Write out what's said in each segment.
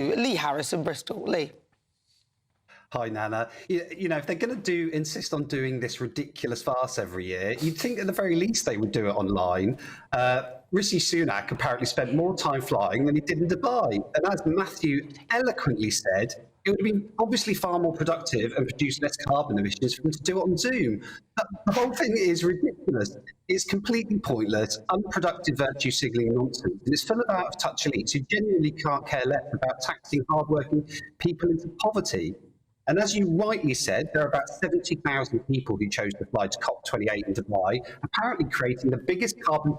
Lee Harris in Bristol. Lee. Hi, Nana. You know, if they're going to insist on doing this ridiculous farce every year, you'd think at the very least they would do it online. Rishi Sunak apparently spent more time flying than he did in Dubai. And as Matthew eloquently said, it would have been obviously far more productive and produce less carbon emissions for them to do it on Zoom. But the whole thing is ridiculous. It's completely pointless, unproductive virtue signalling nonsense. And it's full of out-of-touch elites who genuinely can't care less about taxing hardworking people into poverty. And as you rightly said, there are about 70,000 people who chose to fly to COP28 in Dubai, apparently creating the biggest carbon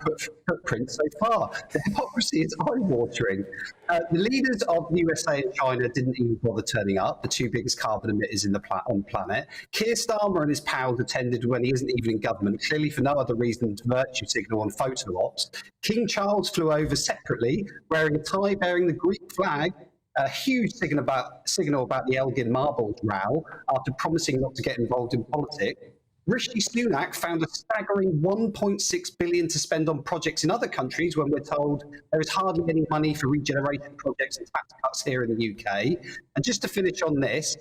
footprint so far. The hypocrisy is eye-watering. The leaders of the USA and China didn't even bother turning up, the two biggest carbon emitters on the planet. Keir Starmer and his pals attended when he isn't even in government, clearly for no other reason than to virtue signal on photo ops. King Charles flew over separately, wearing a tie bearing the Greek flag, a huge signal about the Elgin Marbles row after promising not to get involved in politics. Rishi Sunak found a staggering $1.6 billion to spend on projects in other countries when we're told there is hardly any money for regeneration projects and tax cuts here in the UK. And just to finish on this,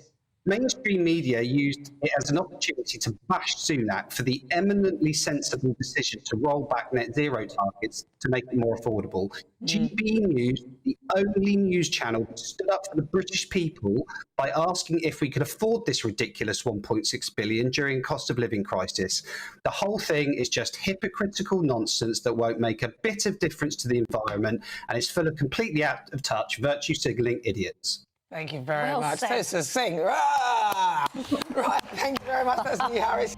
mainstream media used it as an opportunity to bash Sunak for the eminently sensible decision to roll back net zero targets to make it more affordable. GB News, the only news channel that stood up for the British people by asking if we could afford this ridiculous $1.6 billion during a cost of living crisis. The whole thing is just hypocritical nonsense that won't make a bit of difference to the environment and is full of completely out of touch virtue signalling idiots. Thank you very much. That's a sing. Right, thank you very much. That's Lee Harris.